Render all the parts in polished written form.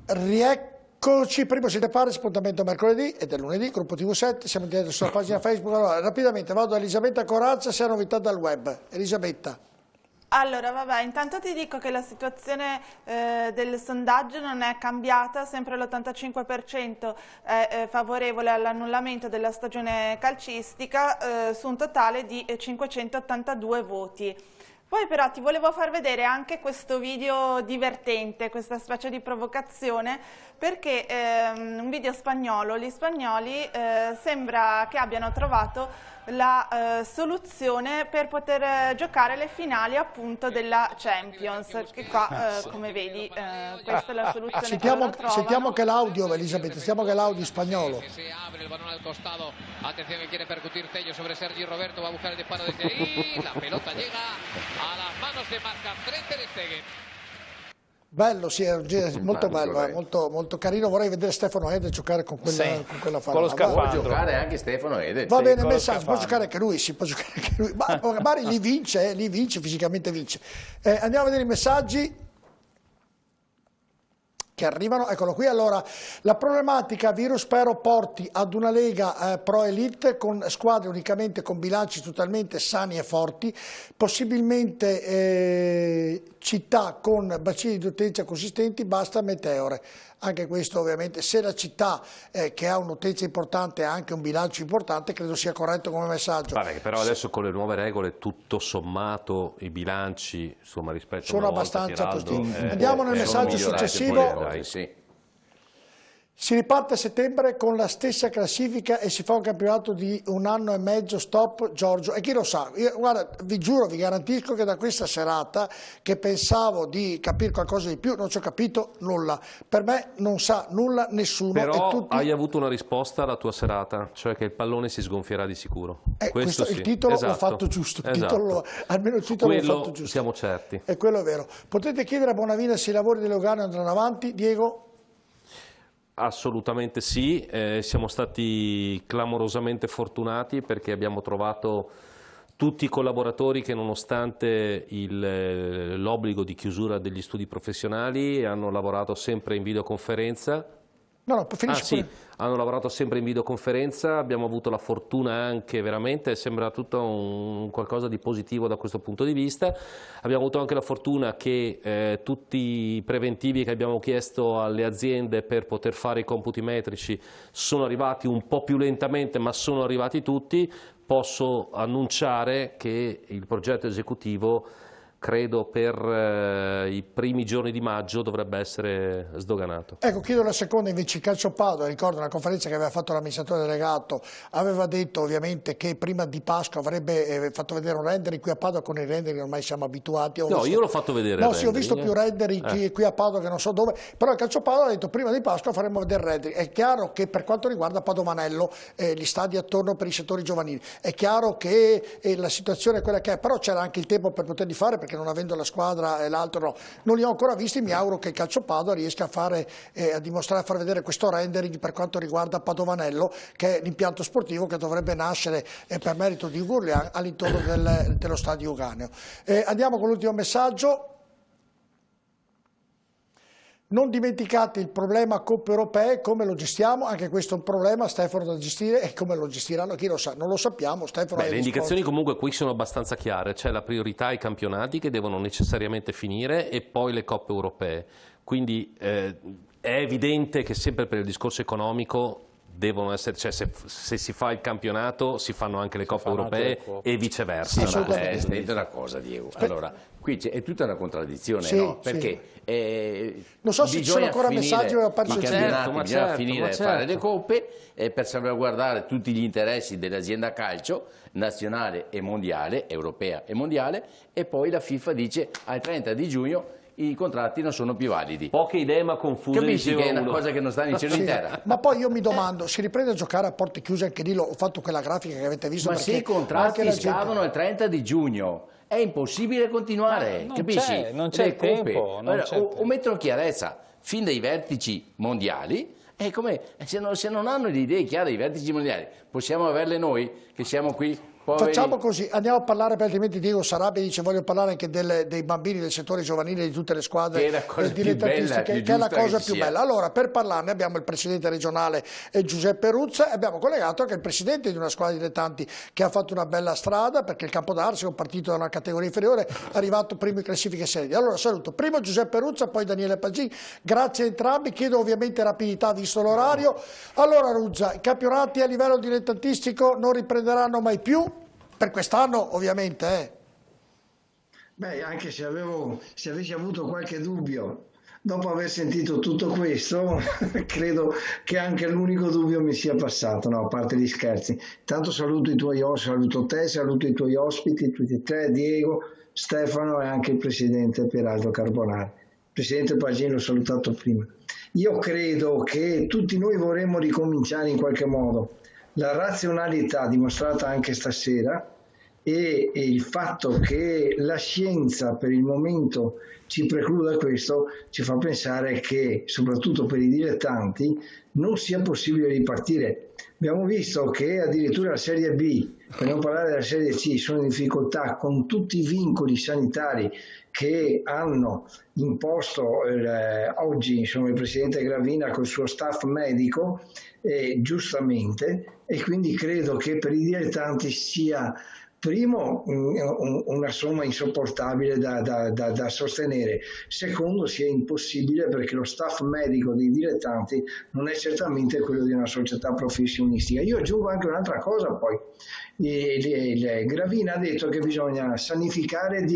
Rieccoci, primo siete pari, appuntamento mercoledì ed è lunedì, gruppo TV7, siamo in diretta sulla pagina Facebook. Allora, rapidamente vado da Elisabetta Corazza, se ha novità dal web. Elisabetta. Allora, vabbè, intanto ti dico che la situazione del sondaggio non è cambiata, sempre l'85% è favorevole all'annullamento della stagione calcistica su un totale di 582 voti. Poi però ti volevo far vedere anche questo video divertente, questa specie di provocazione, perché un video spagnolo, gli spagnoli sembra che abbiano trovato la soluzione per poter giocare le finali appunto della Champions, che qua come vedi questa è la soluzione che loro trovano. Sentiamo che l'audio, Elisabetta, sentiamo che l'audio spagnolo. Se abre el balón al costado, atención que quiere percutir Tello sobre Sergi Roberto, va a buscar el disparo desde ahí, la pelota llega a las manos de Marc-André ter Stegen. Bello, sì, è un genere molto bello, molto carino. Vorrei vedere Stefano Ede giocare con quella con lo scafandro. Può giocare anche Stefano Ede. Va bene, messaggio, può giocare anche lui, sì, può giocare anche lui. Ma magari lì vince, fisicamente vince. Andiamo a vedere i messaggi che arrivano, eccolo qui. Allora, la problematica virus spero porti ad una Lega Pro Elite con squadre unicamente con bilanci totalmente sani e forti, possibilmente città con bacini di utenza consistenti, basta meteore. Anche questo ovviamente, se la città che ha un'utenza importante ha anche un bilancio importante, credo sia corretto come messaggio. Vabbè, però adesso con le nuove regole tutto sommato i bilanci insomma rispetto sono a una volta, abbastanza Tiraldo, positivi. Andiamo nel messaggio successivo. Sì. Si riparte a settembre con la stessa classifica e si fa un campionato di 1 anno e mezzo stop, Giorgio. E chi lo sa? Io, guarda, vi giuro, vi garantisco che da questa serata, che pensavo di capire qualcosa di più, non ci ho capito nulla. Per me non sa nulla nessuno. Però e tutti... hai avuto una risposta alla tua serata, cioè che il pallone si sgonfierà di sicuro. Questo sì. Il titolo Esatto. l'ho fatto giusto, Esatto. Almeno il titolo l'ho fatto giusto. Siamo certi. E quello è vero. Potete chiedere a Bonavina se i lavori delle Lugano andranno avanti, Diego? Assolutamente sì, siamo stati clamorosamente fortunati perché abbiamo trovato tutti i collaboratori che nonostante l'obbligo di chiusura degli studi professionali hanno lavorato sempre in videoconferenza. No, finisci sì, hanno lavorato sempre in videoconferenza, abbiamo avuto la fortuna anche veramente, sembra tutto qualcosa di positivo da questo punto di vista, abbiamo avuto anche la fortuna che tutti i preventivi che abbiamo chiesto alle aziende per poter fare i computi metrici sono arrivati un po' più lentamente, ma sono arrivati tutti. Posso annunciare che il progetto esecutivo credo per i primi giorni di maggio dovrebbe essere sdoganato. Ecco, chiedo la seconda invece il Calcio Padova. Ricordo una conferenza che aveva fatto l'amministratore delegato, aveva detto ovviamente che prima di Pasqua avrebbe fatto vedere un rendering qui a Padova con i rendering ormai siamo abituati. No, io l'ho fatto vedere. No, sì, ho visto più rendering qui a Padova che non so dove, però il Calcio Padova ha detto prima di Pasqua faremo vedere il rendering. È chiaro che per quanto riguarda Padovanello, gli stadi attorno per i settori giovanili, è chiaro che la situazione è quella che è, però c'era anche il tempo per poterli fare, perché non avendo la squadra e l'altro no. Non li ho ancora visti, mi auguro che il Calcio Padova riesca a fare, a dimostrare, a far vedere questo rendering per quanto riguarda Padovanello, che è l'impianto sportivo che dovrebbe nascere per merito di Gurlian all'intorno dello stadio Euganeo. Andiamo con l'ultimo messaggio. Non dimenticate il problema Coppe Europee, come lo gestiamo, anche questo è un problema, Stefano, da gestire, e come lo gestiranno, chi lo sa, non lo sappiamo. Stefano. Le indicazioni comunque qui sono abbastanza chiare, c'è la priorità ai campionati che devono necessariamente finire e poi le Coppe Europee, quindi è evidente che sempre per il discorso economico devono essere, cioè se si fa il campionato si fanno anche le Coppe Europee e viceversa. Sì, ma senti una cosa, Diego, allora qui è tutta una contraddizione, sì, no? Perché non so se ci sono ancora messaggi o i campionati, bisogna finire a fare le coppe per salvaguardare tutti gli interessi dell'azienda calcio nazionale e mondiale, europea e mondiale, e poi la FIFA dice al 30 di giugno i contratti non sono più validi. Poche idee ma confuse. Capisci che è una cosa che non sta dicendo in terra. Ma poi io mi domando, si riprende a giocare a porte chiuse anche lì? Ho fatto quella grafica che avete visto. Ma se i contratti scadono il 30 di giugno è impossibile continuare, capisci? Non c'è tempo. O mettono chiarezza fin dai vertici mondiali. Se non hanno le idee chiare dei vertici mondiali, possiamo averle noi che siamo qui Facciamo così, andiamo a parlare, perché altrimenti Diego Sarabia dice voglio parlare anche dei bambini del settore giovanile di tutte le squadre dilettantistiche, che è la cosa più bella. Allora, per parlarne abbiamo il presidente regionale Giuseppe Ruzza e abbiamo collegato anche il presidente di una squadra dilettanti che ha fatto una bella strada, perché il Campodarsi è un partito da una categoria inferiore, è arrivato primo in classifiche serie. Allora saluto primo Giuseppe Ruzza, poi Daniele Pagin, grazie a entrambi, chiedo ovviamente rapidità visto l'orario. Allora Ruzza, i campionati a livello dilettantistico non riprenderanno mai più? Per quest'anno ovviamente. Beh, anche se avessi avuto qualche dubbio, dopo aver sentito tutto questo, credo che anche l'unico dubbio mi sia passato, no, a parte gli scherzi. Tanto saluto saluto te, saluto i tuoi ospiti, tutti e tre, Diego, Stefano e anche il presidente Pieraldo Carbonari. Il presidente Pagin l'ho salutato prima. Io credo che tutti noi vorremmo ricominciare in qualche modo. La razionalità dimostrata anche stasera e il fatto che la scienza per il momento ci precluda questo ci fa pensare che soprattutto per i dilettanti non sia possibile ripartire. Abbiamo visto che addirittura la Serie B, per non parlare della Serie C, sono in difficoltà con tutti i vincoli sanitari che hanno imposto oggi il presidente Gravina col suo staff medico, giustamente, e quindi credo che per i dilettanti sia primo una somma insopportabile da sostenere, secondo sia impossibile perché lo staff medico dei dilettanti non è certamente quello di una società professionistica. Io aggiungo anche un'altra cosa poi. Gravina ha detto che bisogna sanificare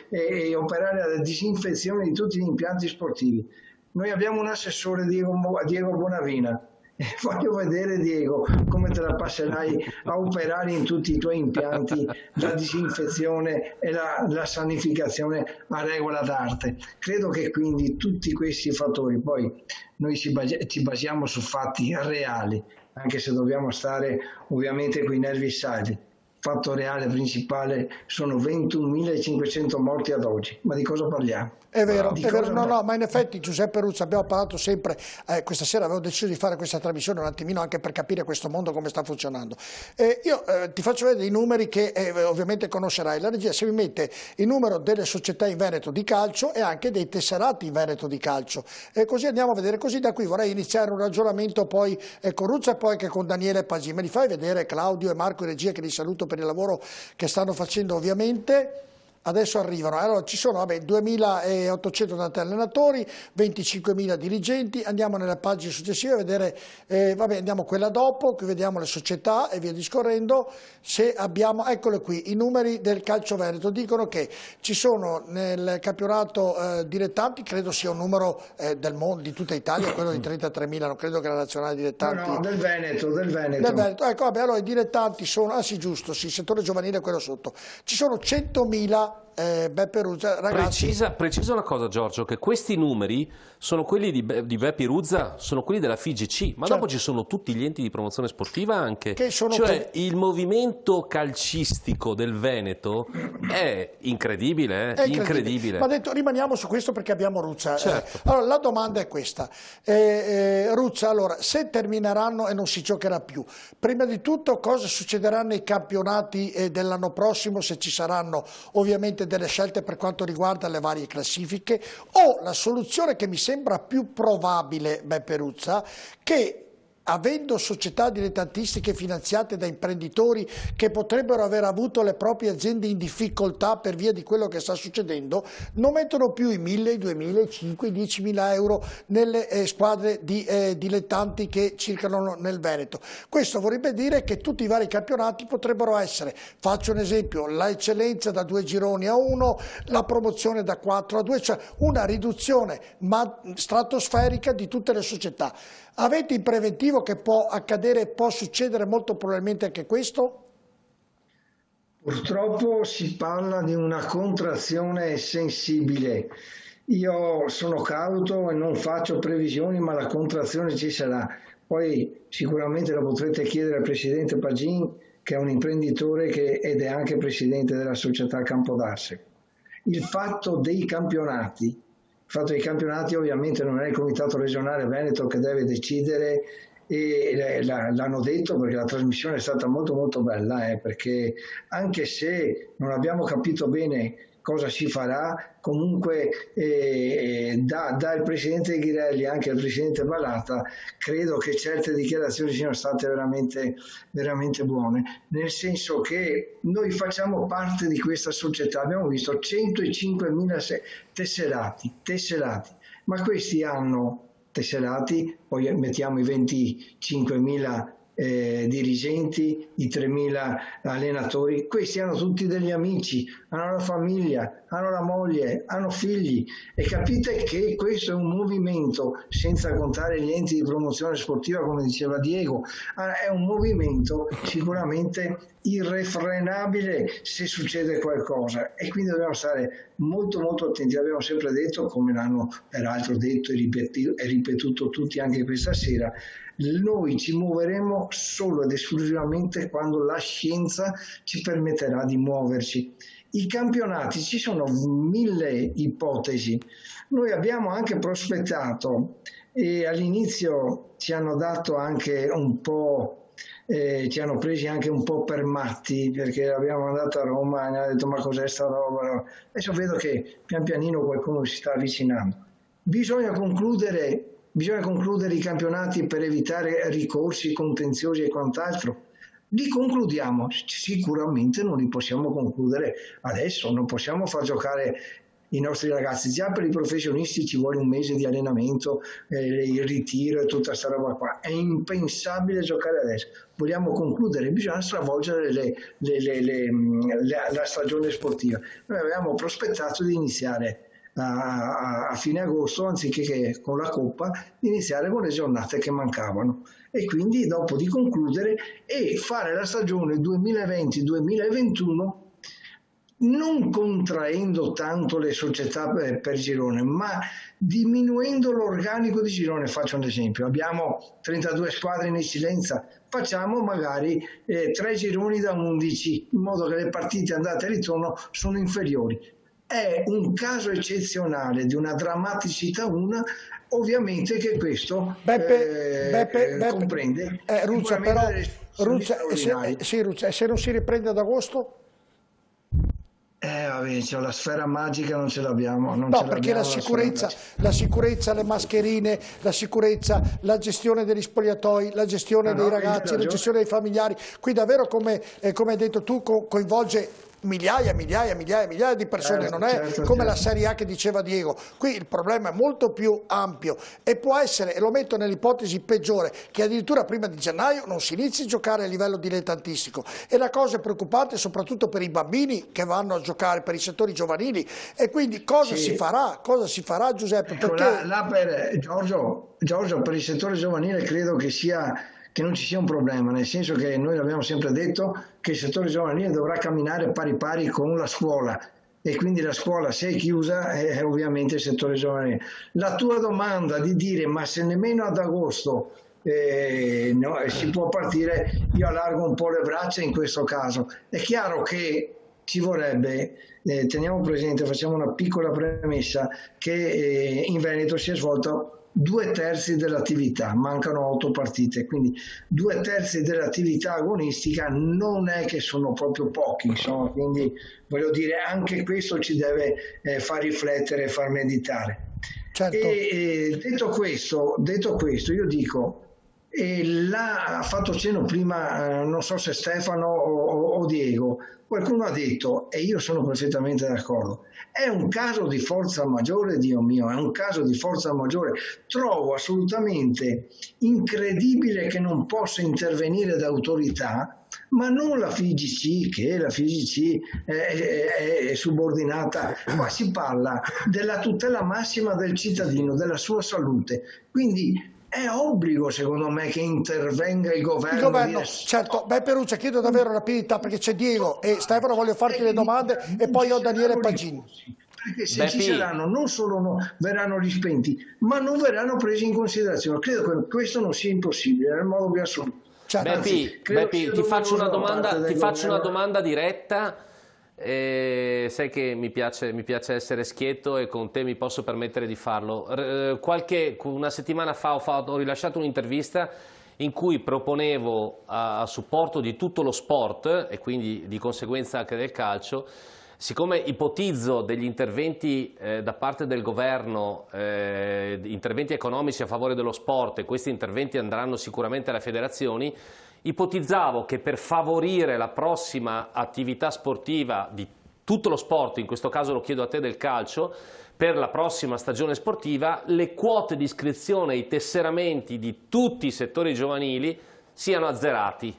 e operare la disinfezione di tutti gli impianti sportivi. Noi abbiamo un assessore, Diego Bonavina. Voglio vedere, Diego, come te la passerai a operare in tutti i tuoi impianti la disinfezione e la sanificazione a regola d'arte. Credo che quindi tutti questi fattori, poi noi ci basiamo su fatti reali, anche se dobbiamo stare ovviamente con i nervi saldi. Fatto reale principale sono 21.500 morti ad oggi, ma di cosa parliamo? È vero, no, ma in effetti Giuseppe Ruzza abbiamo parlato sempre, questa sera avevo deciso di fare questa trasmissione un attimino anche per capire questo mondo come sta funzionando. Io ti faccio vedere dei numeri che ovviamente conoscerai, la regia se mi mette il numero delle società in Veneto di calcio e anche dei tesserati in Veneto di calcio, così andiamo a vedere, così da qui vorrei iniziare un ragionamento poi con Ruzza e poi anche con Daniele Pagin. Me li fai vedere Claudio e Marco in regia, che li saluto per il lavoro che stanno facendo ovviamente. Adesso arrivano, allora ci sono 2.800 allenatori, 25.000 dirigenti, andiamo nelle pagine successive a vedere, andiamo quella dopo, qui vediamo le società e via discorrendo, se abbiamo, eccole qui, i numeri del calcio veneto, dicono che ci sono nel campionato dilettanti, credo sia un numero del mondo, di tutta Italia, quello di 33.000, non credo che la nazionale dilettanti... No, del Veneto. Del Veneto, ecco, allora i dilettanti sono, sì giusto, sì, il settore giovanile è quello sotto, ci sono 100.000 Beppe Ruzza, ragazzi. Precisa una cosa, Giorgio, che questi numeri sono quelli di Beppe Ruzza, sono quelli della FIGC, ma dopo ci sono tutti gli enti di promozione sportiva anche, cioè il movimento calcistico del Veneto è incredibile, incredibile. Ma detto, rimaniamo su questo perché abbiamo Ruzza. Certo. Allora, la domanda è questa, Ruzza, allora, se termineranno e non si giocherà più, prima di tutto cosa succederà nei campionati dell'anno prossimo, se ci saranno ovviamente delle scelte per quanto riguarda le varie classifiche, o la soluzione che mi sembra più probabile, Beppe Ruzza, che avendo società dilettantistiche finanziate da imprenditori che potrebbero aver avuto le proprie aziende in difficoltà per via di quello che sta succedendo, non mettono più i 1.000, i 2.000, i 5.000, i 10.000 euro nelle squadre di dilettanti che circolano nel Veneto. Questo vorrebbe dire che tutti i vari campionati potrebbero essere, faccio un esempio, l'eccellenza da 2 gironi a 1, la promozione da 4 a 2, cioè una riduzione stratosferica di tutte le società. Avete in preventivo che può accadere, può succedere molto probabilmente anche questo? Purtroppo si parla di una contrazione sensibile. Io sono cauto e non faccio previsioni, ma la contrazione ci sarà. Poi sicuramente lo potrete chiedere al presidente Pagin, che è un imprenditore ed è anche presidente della società Campodarsi. Il fatto dei campionati ovviamente non è il Comitato regionale Veneto che deve decidere e l'hanno detto perché la trasmissione è stata molto molto bella, perché anche se non abbiamo capito bene cosa si farà, comunque dal Presidente Ghirelli anche al Presidente Balata credo che certe dichiarazioni siano state veramente, veramente buone, nel senso che noi facciamo parte di questa società, abbiamo visto 105.000 tesserati, ma questi hanno tesserati, poi mettiamo i 25.000 dirigenti, i 3.000 allenatori, questi hanno tutti degli amici, hanno la famiglia, hanno la moglie, hanno figli, e capite che questo è un movimento, senza contare gli enti di promozione sportiva come diceva Diego, è un movimento sicuramente irrefrenabile se succede qualcosa, e quindi dobbiamo stare molto molto attenti. Abbiamo sempre detto, come l'hanno peraltro detto e ripetuto tutti anche questa sera, noi ci muoveremo solo ed esclusivamente quando la scienza ci permetterà di muoverci. I campionati, ci sono 1000 ipotesi, noi abbiamo anche prospettato e all'inizio ci hanno dato anche un po', ci hanno presi anche un po' per matti, perché abbiamo mandato a Roma e hanno detto ma cos'è sta roba? Adesso vedo che pian pianino qualcuno si sta avvicinando. Bisogna concludere i campionati per evitare ricorsi, contenziosi e quant'altro. Li concludiamo, sicuramente non li possiamo concludere adesso, non possiamo far giocare i nostri ragazzi, già per i professionisti ci vuole un mese di allenamento, il ritiro e tutta questa roba qua, è impensabile giocare adesso. Vogliamo concludere, bisogna stravolgere la stagione sportiva. Noi avevamo prospettato di iniziare a fine agosto, anziché che con la Coppa, iniziare con le giornate che mancavano, e quindi dopo di concludere e fare la stagione 2020-2021 non contraendo tanto le società per girone, ma diminuendo l'organico di girone. Faccio un esempio: abbiamo 32 squadre in eccellenza, facciamo magari 3 gironi da 11, in modo che le partite andate e ritorno sono inferiori. È un caso eccezionale, di una drammaticità ovviamente che questo comprende Ruccia, però, se non si riprende ad agosto? Vabbè, cioè, la sfera magica non ce l'abbiamo. Perché la sicurezza, le mascherine, la sicurezza, la gestione degli spogliatoi, la gestione dei ragazzi, la gestione dei familiari, qui davvero, come hai detto tu, coinvolge migliaia di persone, non è come la Serie A che diceva Diego. Qui il problema è molto più ampio e può essere, e lo metto nell'ipotesi peggiore, che addirittura prima di gennaio non si inizi a giocare a livello dilettantistico, e la cosa è preoccupante soprattutto per i bambini che vanno a giocare, per i settori giovanili, e quindi cosa si farà Giuseppe? Perché... per Giorgio, per il settore giovanile credo che non ci sia un problema, nel senso che noi abbiamo sempre detto che il settore giovanile dovrà camminare pari pari con la scuola, e quindi la scuola, se è chiusa, è ovviamente il settore giovanile. La tua domanda di dire ma se nemmeno ad agosto si può partire, io allargo un po' le braccia in questo caso. È chiaro che ci vorrebbe, teniamo presente, facciamo una piccola premessa, che in Veneto si è svolto 2/3 dell'attività, mancano 8 partite, quindi 2/3 dell'attività agonistica non è che sono proprio pochi, insomma, quindi voglio dire, anche questo ci deve far riflettere e far meditare. Certo. Detto questo, io dico, ha fatto cenno prima, non so se Stefano o Diego, qualcuno ha detto, e io sono perfettamente d'accordo, è un caso di forza maggiore, Dio mio, è un caso di forza maggiore. Trovo assolutamente incredibile che non possa intervenire d'autorità, ma non la FIGC, che la FIGC è subordinata, ma si parla della tutela massima del cittadino, della sua salute, quindi è obbligo secondo me che intervenga il governo. Certo. Peruccia, chiedo davvero rapidità perché c'è Diego e Stefano, voglio farti le domande e poi ho Daniele Pagini. Perché se ci saranno, non solo verranno rispenti, ma non verranno presi in considerazione. Credo che questo non sia impossibile nel modo più assoluto. Beppi, ti faccio una domanda diretta. Sai che mi piace essere schietto e con te mi posso permettere di farlo. Una settimana fa ho rilasciato un'intervista in cui proponevo a supporto di tutto lo sport e quindi di conseguenza anche del calcio, siccome ipotizzo degli interventi da parte del governo, interventi economici a favore dello sport, e questi interventi andranno sicuramente alle federazioni, ipotizzavo che per favorire la prossima attività sportiva di tutto lo sport, in questo caso lo chiedo a te del calcio, per la prossima stagione sportiva le quote di iscrizione e i tesseramenti di tutti i settori giovanili siano azzerati.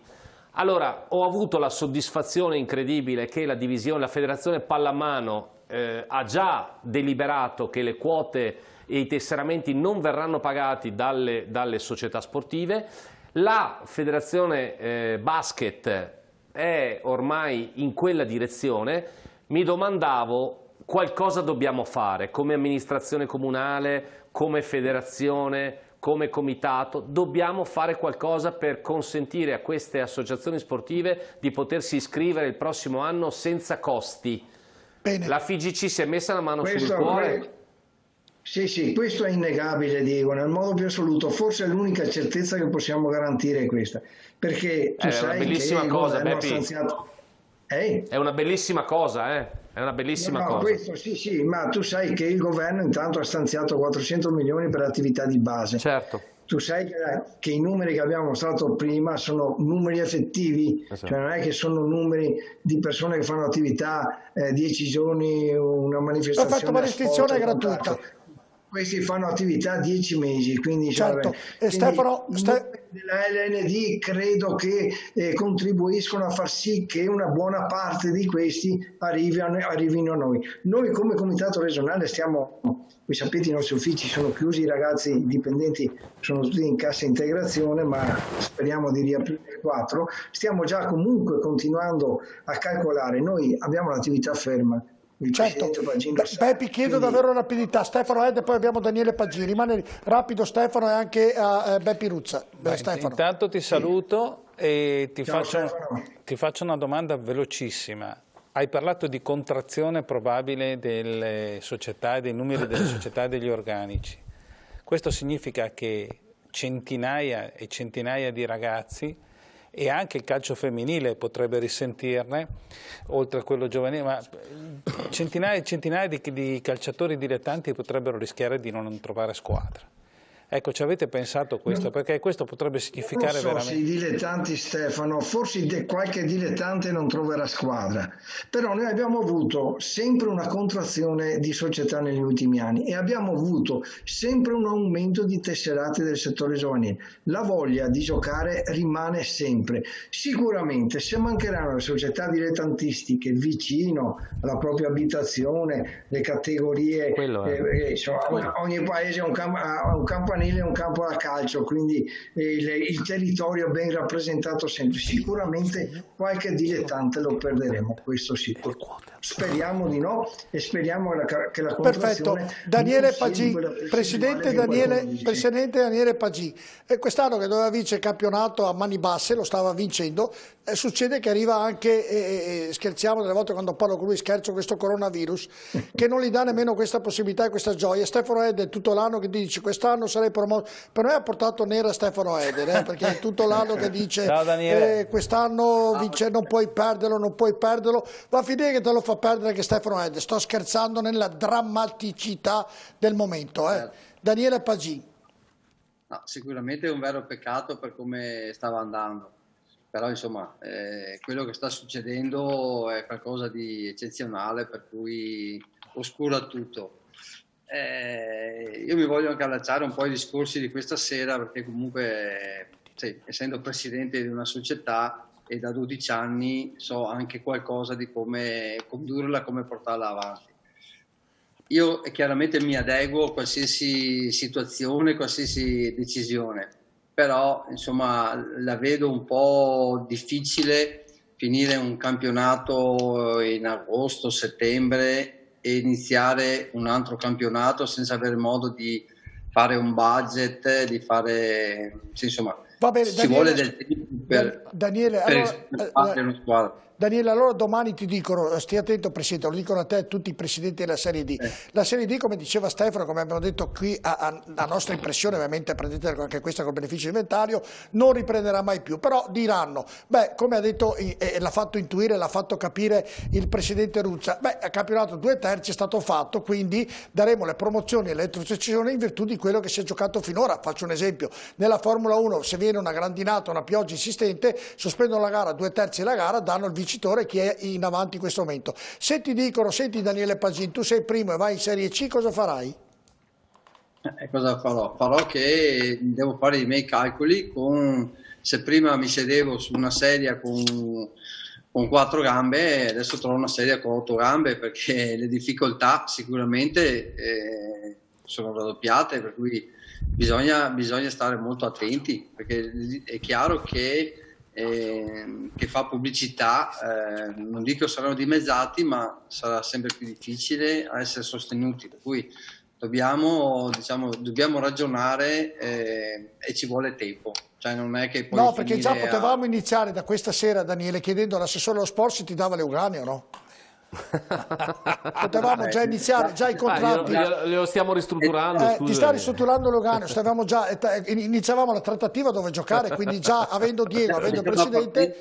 Allora, ho avuto la soddisfazione incredibile che la Federazione Pallamano ha già deliberato che le quote e i tesseramenti non verranno pagati dalle società sportive. La Federazione Basket è ormai in quella direzione. Mi domandavo, qualcosa dobbiamo fare come amministrazione comunale, come federazione, come comitato, dobbiamo fare qualcosa per consentire a queste associazioni sportive di potersi iscrivere il prossimo anno senza costi. Bene. La FIGC si è messa la mano sul cuore? Sì, questo è innegabile, Diego, nel modo più assoluto. Forse l'unica certezza che possiamo garantire è questa, perché tu sai che il governo ha stanziato... È una bellissima cosa, È una bellissima cosa. Questo sì, ma tu sai che il governo intanto ha stanziato 400 milioni per attività di base. Certo. Tu sai che i numeri che abbiamo mostrato prima sono numeri effettivi, esatto. Cioè non è che sono numeri di persone che fanno attività 10 giorni, una manifestazione. Ho fatto una restrizione gratuita. Questi fanno attività 10 mesi, quindi, certo. Quindi Stefano, della LND credo che contribuiscono a far sì che una buona parte di questi arrivino a noi. Noi come comitato regionale stiamo, voi sapete i nostri uffici sono chiusi, i ragazzi dipendenti sono tutti in cassa integrazione, ma speriamo di riaprire il 4. Stiamo già comunque continuando a calcolare, noi abbiamo l'attività ferma. Certo, Beppi, chiedo davvero rapidità. Stefano Ed e poi abbiamo Daniele Paggi. Rimane rapido Stefano e anche Beppi Ruzza. Stefano. Intanto ti saluto e ti faccio una domanda velocissima. Hai parlato di contrazione probabile delle società e dei numeri delle società e degli organici. Questo significa che centinaia e centinaia di ragazzi e anche il calcio femminile potrebbe risentirne, oltre a quello giovanile, ma centinaia e centinaia di calciatori dilettanti potrebbero rischiare di non trovare squadra. Ecco, ci avete pensato questo? Perché questo potrebbe significare veramente... Non so se i dilettanti, Stefano, forse qualche dilettante non troverà squadra, però noi abbiamo avuto sempre una contrazione di società negli ultimi anni e abbiamo avuto sempre un aumento di tesserati del settore giovanile. La voglia di giocare rimane sempre. Sicuramente se mancheranno le società dilettantistiche vicino alla propria abitazione, le categorie, insomma, ogni paese ha un campanile e un campo da calcio, quindi il territorio ben rappresentato sempre. Sicuramente qualche dilettante lo perderemo, questo sì. Speriamo di no e speriamo che la contrazione... Perfetto. Daniele Paggi, Presidente Daniele Paggi. Quest'anno che doveva vincere il campionato a mani basse, lo stava vincendo, succede che arriva anche, scherziamo delle volte quando parlo con lui, scherzo, questo coronavirus, che non gli dà nemmeno questa possibilità e questa gioia. Stefano Ed è tutto l'anno che dice quest'anno sarei promosso, per noi ha portato nera Stefano Ed, perché è tutto l'anno che dice quest'anno vince, non puoi perderlo, va a finire che te lo fa perdere che Stefano Ed. Sto scherzando nella drammaticità del momento. Daniele Paggi. No, sicuramente è un vero peccato per come stava andando, però insomma quello che sta succedendo è qualcosa di eccezionale, per cui oscura tutto. Io mi voglio anche allacciare un po' ai discorsi di questa sera, perché comunque essendo presidente di una società e da 12 anni so anche qualcosa di come condurla, come portarla avanti. Io chiaramente mi adeguo a qualsiasi situazione, qualsiasi decisione, però insomma la vedo un po' difficile finire un campionato in agosto, settembre e iniziare un altro campionato senza avere modo di fare un budget, di fare, insomma, va bene, ci vuole del tempo per Daniele, fare una squadra. Daniele, allora domani ti dicono, stia attento Presidente, lo dicono a te e a tutti i Presidenti della Serie D. La Serie D, come diceva Stefano, come abbiamo detto qui, a nostra impressione, ovviamente prendete anche questa col beneficio di inventario, non riprenderà mai più, però diranno, beh, come ha detto e l'ha fatto intuire, l'ha fatto capire il Presidente Ruzza, beh, il campionato 2/3 è stato fatto, quindi daremo le promozioni e le retrocessioni in virtù di quello che si è giocato finora. Faccio un esempio, nella Formula 1 se viene una grandinata, una pioggia insistente, sospendono la gara, 2/3 della gara, danno il vincitore chi è in avanti in questo momento. Se ti dicono, senti Daniele Pagin, tu sei primo e vai in Serie C, cosa farai? Cosa farò? Farò che devo fare i miei calcoli se prima mi sedevo su una sedia con 4 gambe, adesso trovo una sedia con 8 gambe, perché le difficoltà sicuramente sono raddoppiate, per cui bisogna stare molto attenti, perché è chiaro che fa pubblicità, non dico saranno dimezzati, ma sarà sempre più difficile essere sostenuti, per cui dobbiamo ragionare e ci vuole tempo. Cioè non è che poi perché già potevamo iniziare da questa sera, Daniele, chiedendo all'assessore dello sport se ti dava le Euganee o no? Potevamo già iniziare, già i contratti lo stiamo ristrutturando. Ti sta ristrutturando Lugano, iniziavamo la trattativa dove giocare, quindi già avendo Diego, avendo il presidente,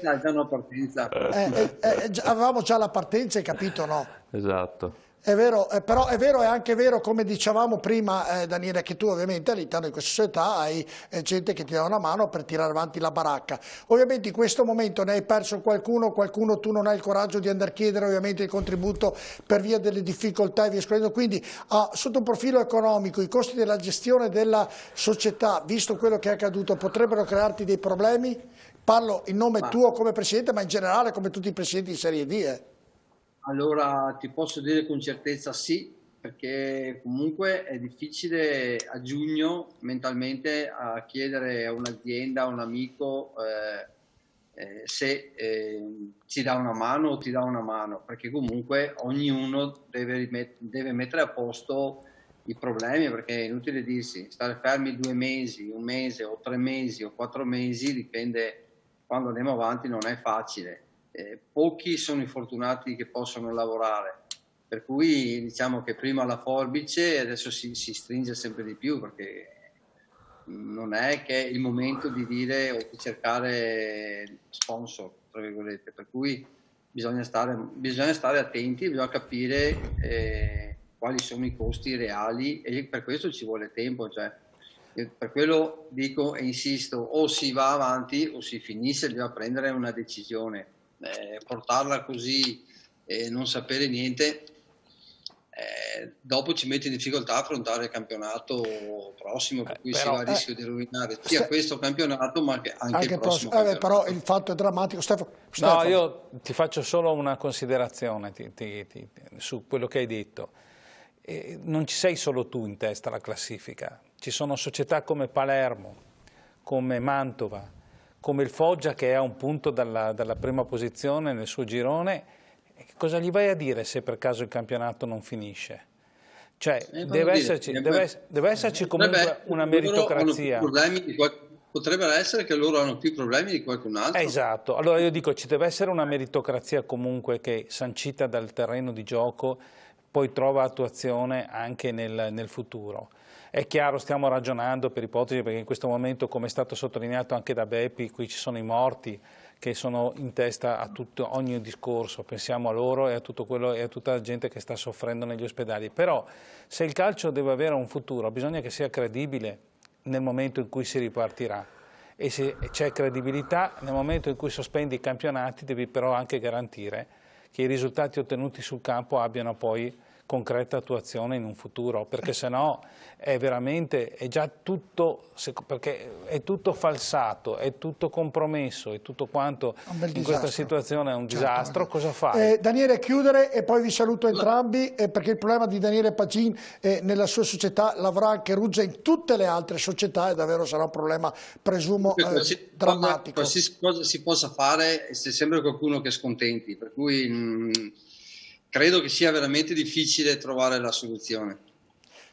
avevamo già la partenza, hai capito, no? Esatto. È vero, però è vero, è anche vero, come dicevamo prima, Daniele, che tu ovviamente all'interno di questa società hai gente che ti dà una mano per tirare avanti la baracca. Ovviamente in questo momento ne hai perso qualcuno tu non hai il coraggio di andare a chiedere ovviamente il contributo per via delle difficoltà e via scorrendo. Quindi sotto un profilo economico i costi della gestione della società, visto quello che è accaduto, potrebbero crearti dei problemi? Parlo in nome tuo come Presidente, ma in generale come tutti i Presidenti di Serie D. Allora ti posso dire con certezza sì, perché comunque è difficile a giugno mentalmente a chiedere a un'azienda, a un amico se ci dà una mano o ti dà una mano, perché comunque ognuno deve mettere a posto i problemi, perché è inutile dirsi, stare fermi 2 mesi, 1 mese o 3 mesi o 4 mesi, dipende, quando andiamo avanti non è facile. Pochi sono i fortunati che possono lavorare, per cui diciamo che prima la forbice adesso si stringe sempre di più, perché non è che è il momento di dire o di cercare sponsor, tra virgolette, per cui bisogna stare attenti, bisogna capire quali sono i costi reali, e per questo ci vuole tempo. Cioè, per quello dico e insisto, o si va avanti o si finisce, bisogna prendere una decisione. Portarla così e non sapere niente, dopo ci mette in difficoltà a affrontare il campionato prossimo, per cui si va a rischio di rovinare sia questo campionato ma anche il prossimo però il fatto è drammatico. Stefano. No, io ti faccio solo una considerazione su quello che hai detto. Non ci sei solo tu in testa alla classifica, ci sono società come Palermo, come Mantova, come il Foggia, che è a un punto dalla prima posizione nel suo girone. Cosa gli vai a dire se per caso il campionato non finisce? Cioè deve esserci comunque una meritocrazia. Potrebbe essere che loro hanno più problemi di qualcun altro. Esatto, allora io dico ci deve essere una meritocrazia comunque che, sancita dal terreno di gioco, poi trova attuazione anche nel futuro. È chiaro, stiamo ragionando per ipotesi, perché in questo momento, come è stato sottolineato anche da Beppi, qui ci sono i morti che sono in testa a ogni discorso, pensiamo a loro e a tutto quello e a tutta la gente che sta soffrendo negli ospedali. Però se il calcio deve avere un futuro, bisogna che sia credibile nel momento in cui si ripartirà, e se c'è credibilità nel momento in cui sospendi i campionati devi però anche garantire che i risultati ottenuti sul campo abbiano poi concreta attuazione in un futuro, perché sennò è già tutto, perché è tutto falsato, è tutto compromesso, è tutto quanto in questa situazione è un disastro. Cosa fai? Daniele, chiudere e poi vi saluto entrambi, perché il problema di Daniele Pagin nella sua società l'avrà anche Ruzza in tutte le altre società, e davvero sarà un problema, presumo, drammatico. Qualsiasi cosa si possa fare, c'è sempre qualcuno che scontenti, per cui credo che sia veramente difficile trovare la soluzione.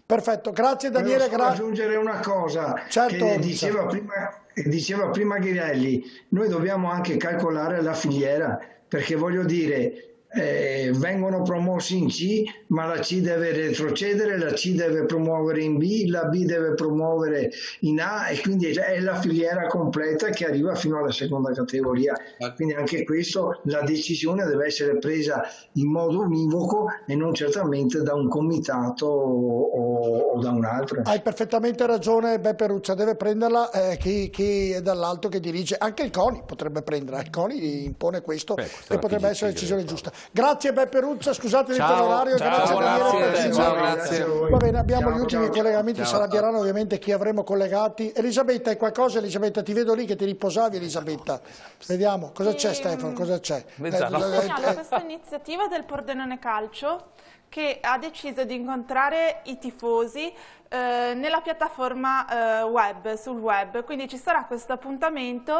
Perfetto, grazie Daniele. Volevo aggiungere una cosa, che diceva prima Ghirelli, noi dobbiamo anche calcolare la filiera, perché voglio dire, vengono promossi in C, ma la C deve retrocedere, la C deve promuovere in B, la B deve promuovere in A, e quindi è la filiera completa che arriva fino alla seconda categoria. Quindi anche questo, la decisione deve essere presa in modo univoco e non certamente da un comitato o da un altro. Hai perfettamente ragione Beppe Ruzza, deve prenderla chi è dall'alto che dirige, anche il CONI potrebbe prenderla, il CONI impone questo e potrebbe essere la decisione giusta. Grazie Beppe Ruzza, scusate l'orario, grazie. Va bene, abbiamo gli ultimi collegamenti, Sarabierano ovviamente chi avremo collegati. Elisabetta, hai qualcosa? Elisabetta, ti vedo lì che ti riposavi, Elisabetta. Vediamo, cosa c'è Stefano, cosa c'è? Questa iniziativa del Pordenone Calcio che ha deciso di incontrare i tifosi nella piattaforma web, sul web, quindi ci sarà questo appuntamento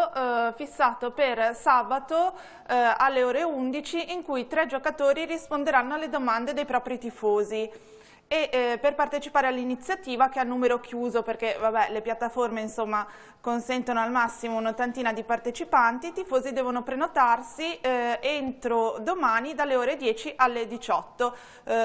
fissato per sabato alle ore 11 in cui 3 giocatori risponderanno alle domande dei propri tifosi. E per partecipare all'iniziativa, che ha numero chiuso perché vabbè, le piattaforme insomma consentono al massimo un'ottantina di partecipanti, i tifosi devono prenotarsi entro domani dalle ore 10 alle 18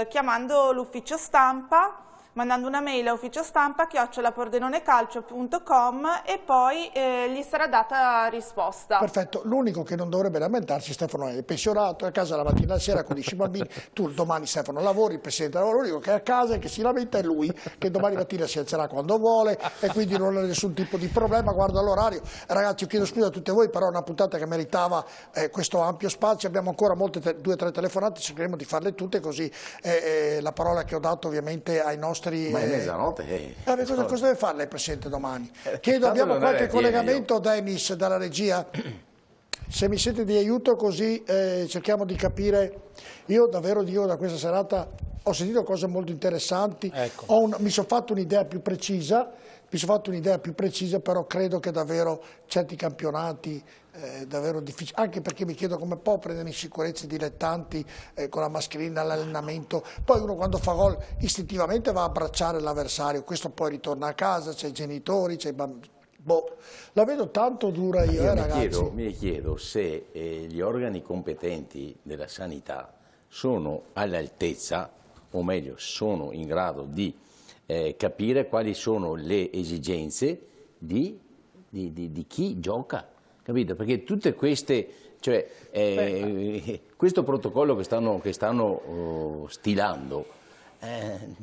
chiamando l'ufficio stampa, mandando una mail a ufficiostampa@pordenonecalcio.com e poi gli sarà data risposta. Perfetto, l'unico che non dovrebbe lamentarsi Stefano è pensionato, è a casa la mattina e la sera con i bambini, tu domani Stefano lavori, il presidente lavora, l'unico che è a casa e che si lamenta è lui, che domani mattina si alzerà quando vuole e quindi non ha nessun tipo di problema, guarda l'orario. Ragazzi, io chiedo scusa a tutti voi, però è una puntata che meritava questo ampio spazio, abbiamo ancora molte 2 o 3 telefonate, cercheremo di farle tutte, così la parola che ho dato ovviamente ai nostri. Ma è mezzanotte. Cosa deve fare lei Presidente domani? Chiedo, abbiamo qualche collegamento, Dennis, dalla regia? Se mi siete di aiuto così cerchiamo di capire. Io davvero dico, da questa serata ho sentito cose molto interessanti, ecco. Mi sono fatto un'idea più precisa, però credo che davvero certi campionati davvero difficili, anche perché mi chiedo come può prendere in sicurezza i dilettanti con la mascherina all'allenamento, poi uno quando fa gol istintivamente va a abbracciare l'avversario, questo poi ritorna a casa, c'è i genitori, c'è i bambini. La vedo tanto dura io ragazzi. Mi chiedo se gli organi competenti della sanità sono all'altezza, o meglio sono in grado di capire quali sono le esigenze di chi gioca, capito? Perché tutte queste, cioè questo protocollo che stanno stilando,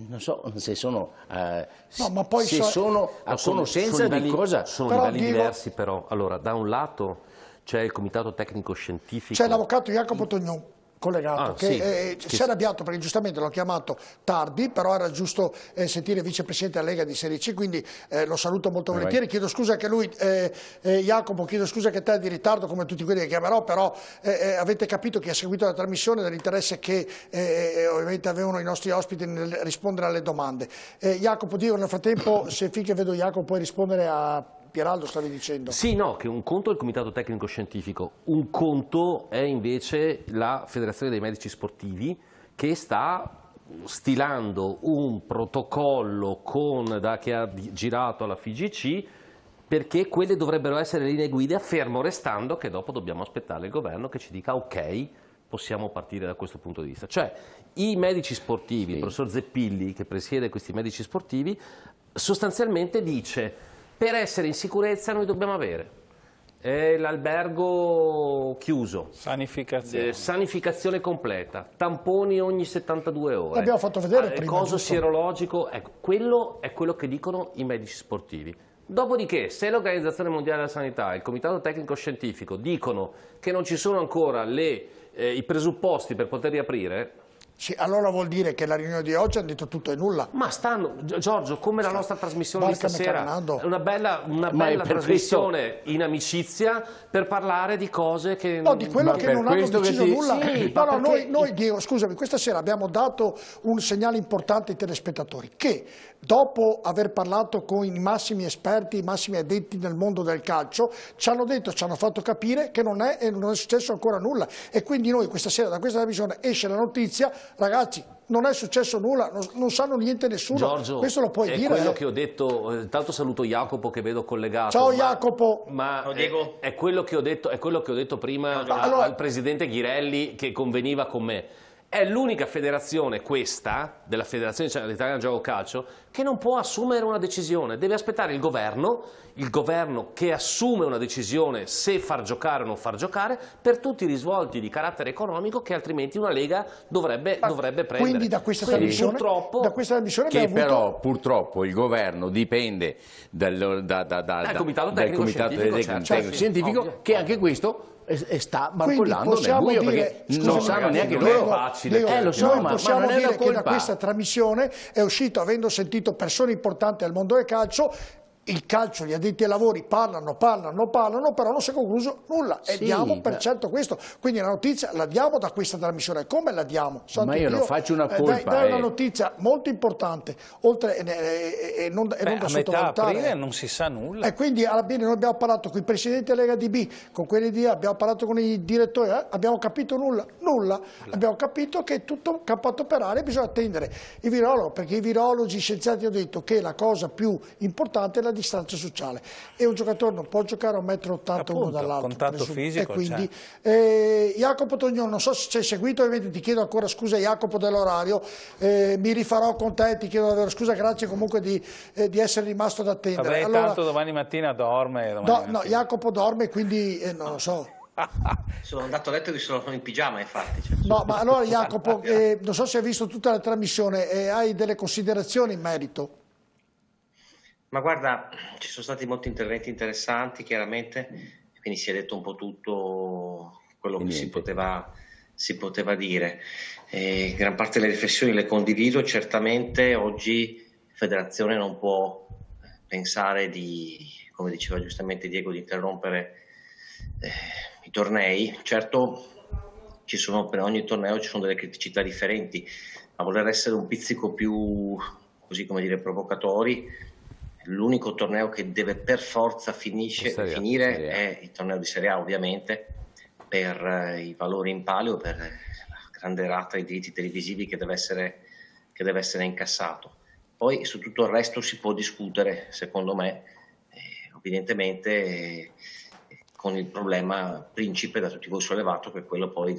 non so se sono, ma poi sono a conoscenza di cosa. Sono livelli diversi però. Allora, da un lato c'è il comitato tecnico scientifico. C'è l'avvocato Jacopo Tognon collegato, che si è arrabbiato perché giustamente l'ho chiamato tardi, però era giusto sentire il vicepresidente della Lega di Serie C, quindi lo saluto molto volentieri, chiedo scusa che lui, Jacopo, chiedo scusa che te è di ritardo come tutti quelli che chiamerò, però avete capito chi ha seguito la trasmissione dell'interesse che ovviamente avevano i nostri ospiti nel rispondere alle domande. Jacopo, dico nel frattempo, se finché vedo Jacopo puoi rispondere a Pieraldo, stavi dicendo? Sì, no, che un conto è il comitato tecnico scientifico, un conto è invece la Federazione dei Medici Sportivi che sta stilando un protocollo che ha girato alla FIGC, perché quelle dovrebbero essere linee guida, fermo restando che dopo dobbiamo aspettare il governo che ci dica ok, possiamo partire da questo punto di vista. Cioè i medici sportivi, il professor Zeppilli che presiede questi medici sportivi, sostanzialmente dice: per essere in sicurezza noi dobbiamo avere l'albergo chiuso, sanificazione completa, tamponi ogni 72 ore, l'abbiamo fatto vedere prima, coso sierologico, ecco, quello è quello che dicono i medici sportivi. Dopodiché, se l'Organizzazione Mondiale della Sanità e il Comitato Tecnico Scientifico dicono che non ci sono ancora i presupposti per poter riaprire, sì, allora vuol dire che la riunione di oggi hanno detto tutto e nulla. Ma Giorgio, come la nostra trasmissione di stasera, una bella trasmissione in amicizia per parlare di cose che... No, di quello che non hanno deciso nulla. Sì, no, noi Diego, scusami, questa sera abbiamo dato un segnale importante ai telespettatori, che dopo aver parlato con i massimi esperti, i massimi addetti nel mondo del calcio, ci hanno fatto capire che non è successo ancora nulla. E quindi noi questa sera da questa trasmissione esce la notizia: ragazzi, non è successo nulla, non sanno niente nessuno. Giorgio, questo lo puoi è dire. Quello che ho detto, intanto saluto Jacopo che vedo collegato. Ciao Jacopo. Ma Ciao, Diego. è quello che ho detto prima al presidente Ghirelli, che conveniva con me. È l'unica federazione, questa, della Federazione Italiana Gioco Calcio, che non può assumere una decisione. Deve aspettare il governo che assume una decisione se far giocare o non far giocare, per tutti i risvolti di carattere economico che altrimenti una Lega dovrebbe prendere. Quindi da questa trasmissione che però purtroppo il governo dipende dal comitato tecnico scientifico, che anche questo sta barcollando nel buio, perché non sanno neanche loro. Lo so, ma possiamo non è dire una colpa. che da questa trasmissione è uscito, avendo sentito persone importanti al mondo del calcio, il calcio, gli addetti ai lavori parlano, però non si è concluso nulla, e diamo per certo questo. Quindi la notizia la diamo da questa trasmissione. Come la diamo? Ma io non faccio una colpa. Dai una notizia molto importante, oltre e non da a sottovalutare. metà aprile non si sa nulla. E quindi alla fine noi abbiamo parlato con i presidenti della Lega DB, con quelli di A, abbiamo parlato con i direttori, abbiamo capito nulla. Abbiamo capito che è tutto campotto per aria, bisogna attendere il virologo, perché i virologi, gli scienziati hanno detto che la cosa più importante è la distanza sociale, e un giocatore non può giocare a 1,80 m uno dall'altro, contatto fisico, e quindi Jacopo Tognone, non so se ci hai seguito, ovviamente ti chiedo ancora scusa Jacopo dell'orario, mi rifarò con te, ti chiedo davvero scusa, grazie comunque di essere rimasto ad attendere. Vabbè, allora, tanto domani mattina dorme. No, Jacopo dorme, quindi non lo so. Sono andato a letto e sono in pigiama, infatti. No, ma allora Jacopo, non so se hai visto tutta la trasmissione, hai delle considerazioni in merito? Ma guarda, ci sono stati molti interventi interessanti, chiaramente, quindi si è detto un po' tutto quello che si poteva dire. Gran parte delle riflessioni le condivido, certamente oggi la federazione non può pensare di, come diceva giustamente Diego, di interrompere i tornei. Certo, per ogni torneo ci sono delle criticità differenti, ma voler essere un pizzico più, così come dire, provocatori, l'unico torneo che deve per forza finire è il torneo di Serie A, ovviamente, per i valori in palio, per la grande rata di diritti televisivi che deve essere incassato. Poi su tutto il resto si può discutere, secondo me, evidentemente con il problema principe da tutti voi sollevato, che è quello poi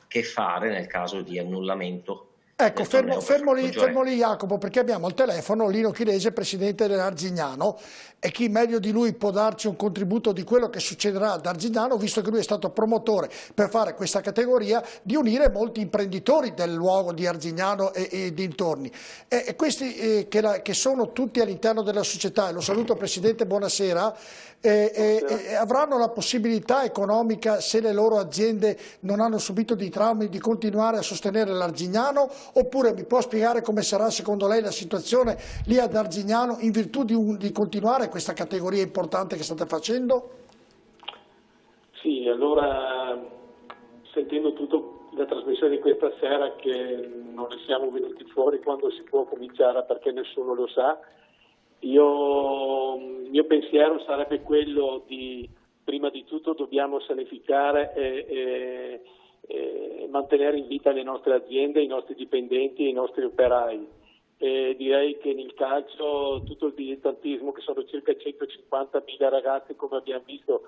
che fare nel caso di annullamento. Ecco, fermo lì Jacopo, perché abbiamo al telefono Lino Chilese, presidente dell'Arzignano, e chi meglio di lui può darci un contributo di quello che succederà ad Arzignano, visto che lui è stato promotore per fare questa categoria, di unire molti imprenditori del luogo di Arzignano e dintorni. E questi che sono tutti all'interno della società, e lo saluto Presidente, buonasera, avranno la possibilità economica, se le loro aziende non hanno subito dei traumi, di continuare a sostenere l'Arzignano, oppure mi può spiegare come sarà secondo lei la situazione lì ad Arzignano in virtù di continuare questa categoria importante che state facendo? Sì, allora sentendo tutta la trasmissione di questa sera, che non ne siamo venuti fuori quando si può cominciare perché nessuno lo sa, il mio pensiero sarebbe quello di, prima di tutto dobbiamo sanificare e mantenere in vita le nostre aziende, i nostri dipendenti e i nostri operai. Direi che nel calcio tutto il dilettantismo, che sono circa 150.000 ragazzi come abbiamo visto,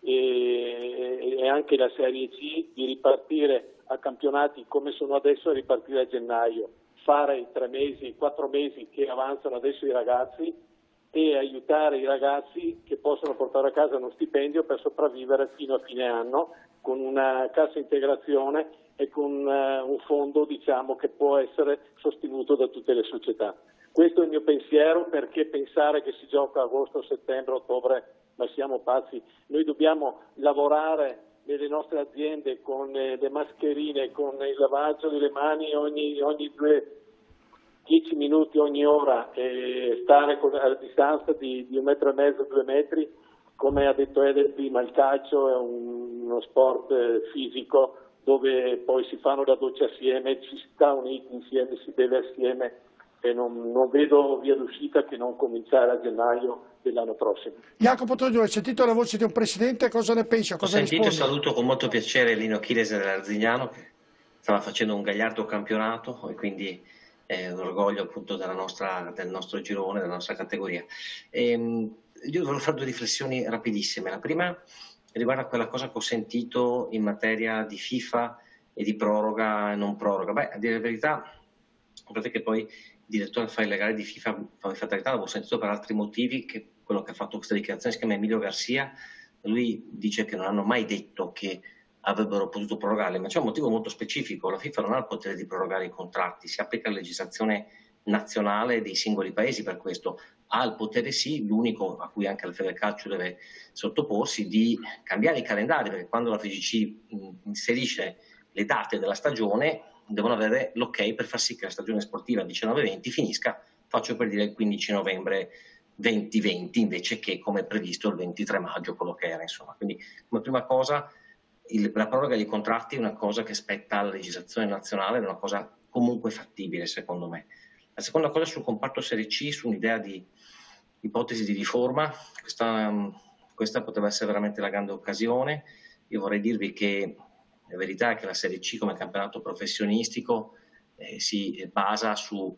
e anche la Serie C, di ripartire a campionati come sono adesso e ripartire a gennaio, fare i 3 mesi, 4 mesi che avanzano adesso i ragazzi e aiutare i ragazzi che possono portare a casa uno stipendio per sopravvivere fino a fine anno, con una cassa integrazione e con un fondo, diciamo, che può essere sostenuto da tutte le società. Questo è il mio pensiero, perché pensare che si gioca agosto, settembre, ottobre, ma siamo pazzi. Noi dobbiamo lavorare nelle nostre aziende con le mascherine, con il lavaggio delle mani ogni 10 minuti, ogni ora, e stare a distanza di 1,5 metri, 2 metri. Come ha detto Eder prima, il calcio è uno sport fisico dove poi si fanno la doccia assieme, ci si sta uniti insieme, si beve assieme, e non vedo via d'uscita che non cominciare a gennaio dell'anno prossimo. Jacopo Tognone, hai sentito la voce di un presidente, cosa ne pensi? Ho sentito e saluto con molto piacere Lino Chilese dell'Arzignano, stava facendo un gagliardo campionato e quindi un orgoglio appunto del nostro girone, della nostra categoria. Io volevo fare due riflessioni rapidissime. La prima riguarda quella cosa che ho sentito in materia di FIFA e di proroga e non proroga. Beh, a dire la verità, guardate che poi il direttore affari legali di FIFA, poi fatalità, l'avevo sentito per altri motivi, che quello che ha fatto questa dichiarazione si chiama Emilio Garcia. Lui dice che non hanno mai detto che avrebbero potuto prorogarle, ma c'è un motivo molto specifico: la FIFA non ha il potere di prorogare i contratti, si applica la legislazione nazionale dei singoli paesi. Per questo ha il potere, sì, l'unico a cui anche la Federcalcio deve sottoporsi, di cambiare i calendari, perché quando la FIGC inserisce le date della stagione devono avere l'ok per far sì che la stagione sportiva 19-20 finisca, faccio per dire, il 15 novembre 2020 invece che come previsto il 23 maggio, quello che era, insomma. Quindi come prima cosa la proroga dei contratti è una cosa che spetta alla legislazione nazionale, è una cosa comunque fattibile secondo me. La seconda cosa sul comparto Serie C, su un'idea di ipotesi di riforma, questa potrebbe essere veramente la grande occasione. Io vorrei dirvi che la verità è che la Serie C come campionato professionistico si basa su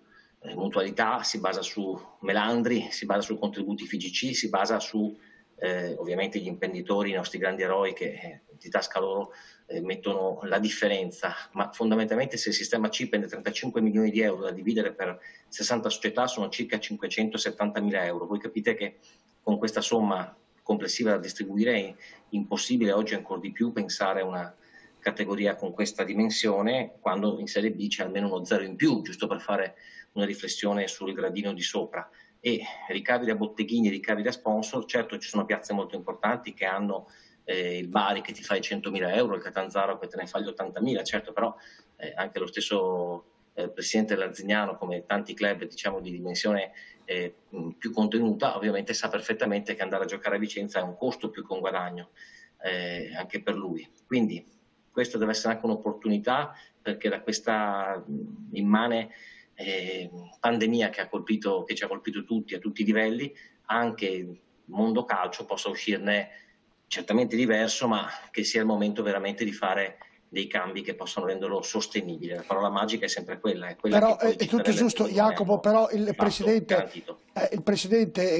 mutualità, si basa su melandri, si basa su contributi FIGC, si basa su ovviamente gli imprenditori, i nostri grandi eroi che di tasca loro mettono la differenza, ma fondamentalmente se il sistema C prende 35 milioni di euro da dividere per 60 società sono circa 570 mila euro. Voi capite che con questa somma complessiva da distribuire è impossibile oggi ancora di più pensare a una categoria con questa dimensione, quando in Serie B c'è almeno uno zero in più, giusto per fare una riflessione sul gradino di sopra. E ricavi da botteghini, ricavi da sponsor, certo ci sono piazze molto importanti che hanno il Bari che ti fa i 100.000 euro, il Catanzaro che te ne fa gli 80.000, certo, però anche lo stesso presidente Larzignano, come tanti club diciamo di dimensione più contenuta, ovviamente sa perfettamente che andare a giocare a Vicenza è un costo più che un guadagno anche per lui. Quindi questo deve essere anche un'opportunità, perché da questa immane pandemia che ci ha colpito tutti a tutti i livelli, anche il mondo calcio possa uscirne certamente diverso, ma che sia il momento veramente di fare dei cambi che possano renderlo sostenibile. La parola magica è sempre quella. Però è tutto giusto, Jacopo, però il presidente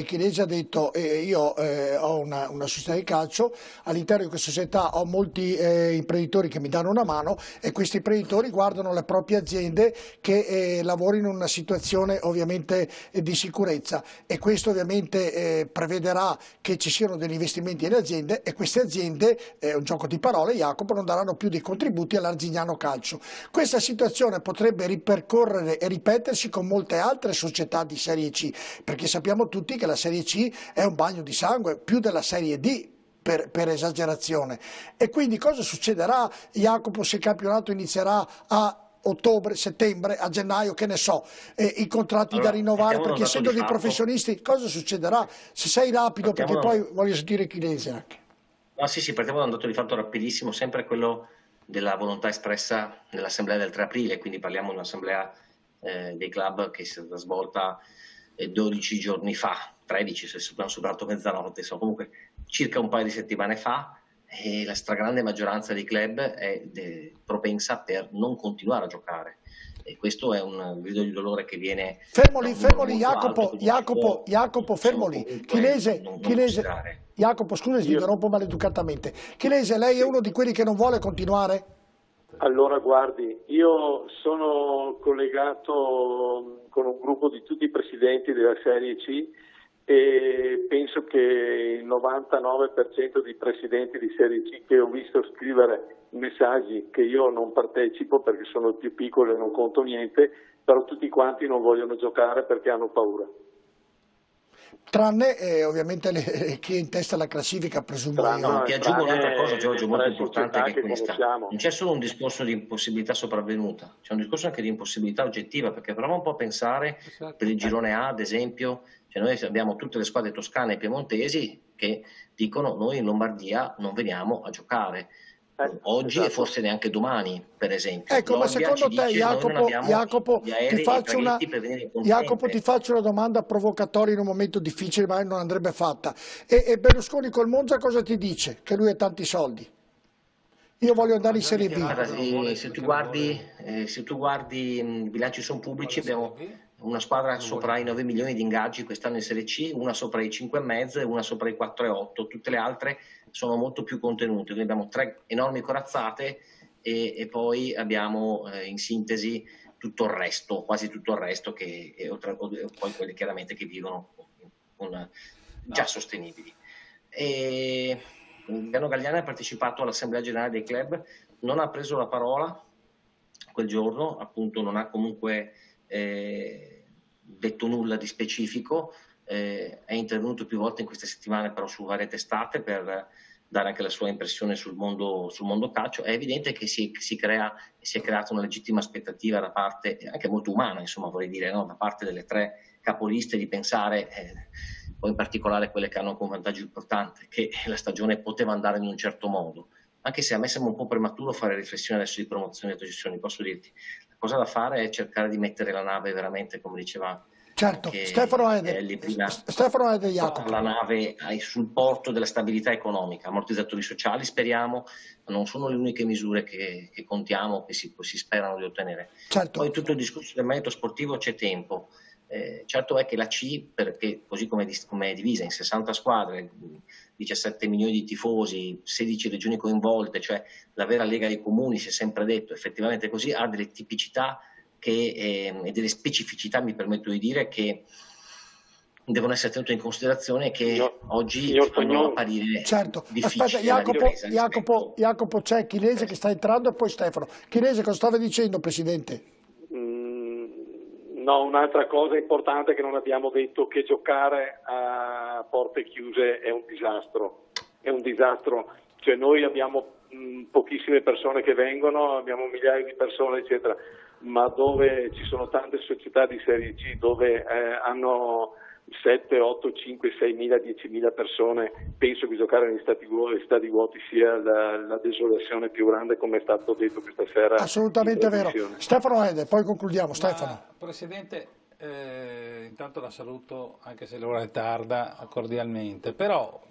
Chinesi ha detto io ho una società di calcio, all'interno di questa società ho molti imprenditori che mi danno una mano e questi imprenditori guardano le proprie aziende che lavorino in una situazione ovviamente di sicurezza, e questo ovviamente prevederà che ci siano degli investimenti in aziende, e queste aziende, è un gioco di parole, Jacopo, non daranno più dei contributi all'Arzignano Calcio. Questa situazione potrebbe ripercorrere e ripetersi con molte altre società di Serie C, perché sappiamo tutti che la Serie C è un bagno di sangue, più della Serie D per esagerazione. E quindi cosa succederà, Jacopo, se il campionato inizierà a ottobre, settembre, a gennaio, che ne so, i contratti da rinnovare, perché essendo dei professionisti, cosa succederà? Se sei rapido, perché poi voglio sentire Chinesi anche. No, sì, partiamo da un dato di fatto rapidissimo, sempre quello della volontà espressa nell'assemblea del 3 aprile, quindi parliamo di un'assemblea dei club che si è stata svolta 12 giorni fa, 13 se abbiamo superato mezzanotte, insomma comunque circa un paio di settimane fa, e la stragrande maggioranza dei club è propensa per non continuare a giocare. E questo è un grido di dolore che viene... Fermoli, Jacopo, fermoli. Chinese, Jacopo, scusa se ti interrompo maleducatamente. Chinese, lei è uno di quelli che non vuole continuare? Allora, guardi, io sono collegato con un gruppo di tutti i presidenti della Serie C e penso che il 99% dei presidenti di Serie C che ho visto scrivere messaggi, che io non partecipo perché sono il più piccolo e non conto niente, però tutti quanti non vogliono giocare perché hanno paura. Tranne ovviamente chi è in testa alla classifica, presumo io. No, ti aggiungo un'altra cosa, Giorgio, molto importante, che è questa. Non c'è solo un discorso di impossibilità sopravvenuta, c'è un discorso anche di impossibilità oggettiva, perché proviamo un po' a pensare per il girone A, ad esempio, cioè noi abbiamo tutte le squadre toscane e piemontesi che dicono noi in Lombardia non veniamo a giocare. Oggi e forse neanche domani, per esempio. Ecco, ma secondo te, Jacopo, ti faccio una domanda provocatoria in un momento difficile, ma non andrebbe fatta. E Berlusconi col Monza cosa ti dice? Che lui ha tanti soldi. Io voglio andare in Serie B. Guarda, se tu guardi i bilanci sono pubblici, abbiamo una squadra sopra i 9 milioni di ingaggi quest'anno in Serie C, una sopra i 5,5 e una sopra i 4,8, tutte le altre sono molto più contenute, quindi abbiamo 3 enormi corazzate e poi abbiamo in sintesi tutto il resto, quasi tutto il resto, e poi quelli chiaramente che vivono già sostenibili. Piano Galliani ha partecipato all'Assemblea Generale dei Club, non ha preso la parola quel giorno, appunto non ha comunque detto nulla di specifico, è intervenuto più volte in queste settimane però su varie testate per dare anche la sua impressione sul mondo calcio. È evidente che si è creata una legittima aspettativa da parte, anche molto umana, insomma, vorrei dire, no? Da parte delle 3 capoliste di pensare, poi in particolare quelle che hanno un vantaggio importante, che la stagione poteva andare in un certo modo, anche se a me sembra un po' prematuro fare riflessioni adesso di promozione e autogestione. Posso dirti, la cosa da fare è cercare di mettere la nave veramente, come diceva Stefano Ede, Jacopo, la nave sul porto della stabilità economica, ammortizzatori sociali speriamo, ma non sono le uniche misure che contiamo, che si sperano di ottenere. Poi tutto il discorso del merito sportivo c'è tempo. Certo è che la C, perché così come è divisa in 60 squadre, 17 milioni di tifosi, 16 regioni coinvolte, cioè la vera Lega dei Comuni, si è sempre detto, effettivamente così, ha delle tipicità e delle specificità, mi permetto di dire, che devono essere tenute in considerazione, che oggi fanno apparire difficili. Aspetta, Jacopo, c'è Chinese che sta entrando e poi Stefano. Chinese, cosa stava dicendo, Presidente? No, un'altra cosa importante che non abbiamo detto, che giocare a porte chiuse è un disastro, cioè noi abbiamo pochissime persone che vengono, abbiamo migliaia di persone eccetera, ma dove ci sono tante società di Serie C dove hanno 7, 8, 5, 6 mila, 10 mila persone, penso che giocare negli stadi vuoti sia la desolazione più grande, come è stato detto questa sera. Assolutamente vero. Stefano Ede, poi concludiamo. Stefano. Presidente, intanto la saluto, anche se l'ora è tarda, cordialmente, però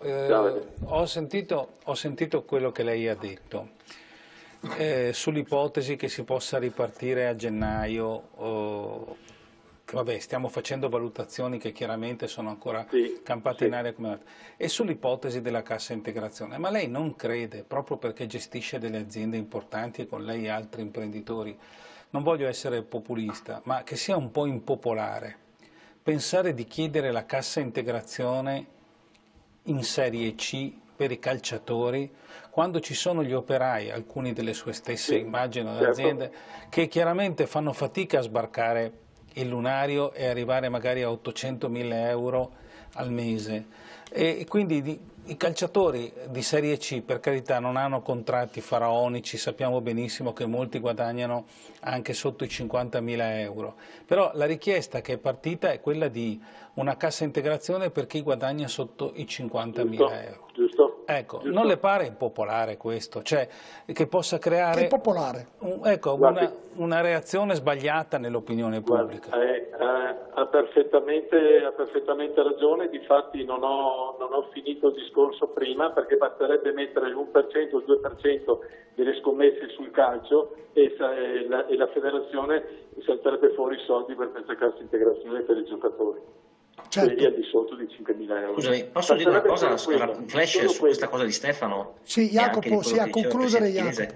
ho sentito quello che lei ha detto sull'ipotesi che si possa ripartire a gennaio. Vabbè, stiamo facendo valutazioni che chiaramente sono ancora campate in aria come altre. E sull'ipotesi della cassa integrazione, ma lei non crede, proprio perché gestisce delle aziende importanti e con lei altri imprenditori, non voglio essere populista, ma che sia un po' impopolare pensare di chiedere la cassa integrazione in Serie C per i calciatori, quando ci sono gli operai, alcuni delle sue stesse, immagino, aziende, che chiaramente fanno fatica a sbarcare il lunario e arrivare magari a 800.000 euro al mese, e quindi i calciatori di Serie C, per carità, non hanno contratti faraonici, sappiamo benissimo che molti guadagnano anche sotto i 50.000 euro, però la richiesta che è partita è quella di una cassa integrazione per chi guadagna sotto i 50.000 euro. Ecco, non le pare impopolare questo? Cioè, che possa creare una reazione sbagliata nell'opinione pubblica? Ha perfettamente ragione, difatti non ho finito il discorso prima, perché basterebbe mettere l'1% o il 2% delle scommesse sul calcio e la federazione salterebbe fuori i soldi per questa cassa integrazione per i giocatori. Quelli al di sotto di 5.000 euro. Scusami, posso dire una cosa, flash su questa cosa di Stefano? Sì, Jacopo, a concludere Jacopo.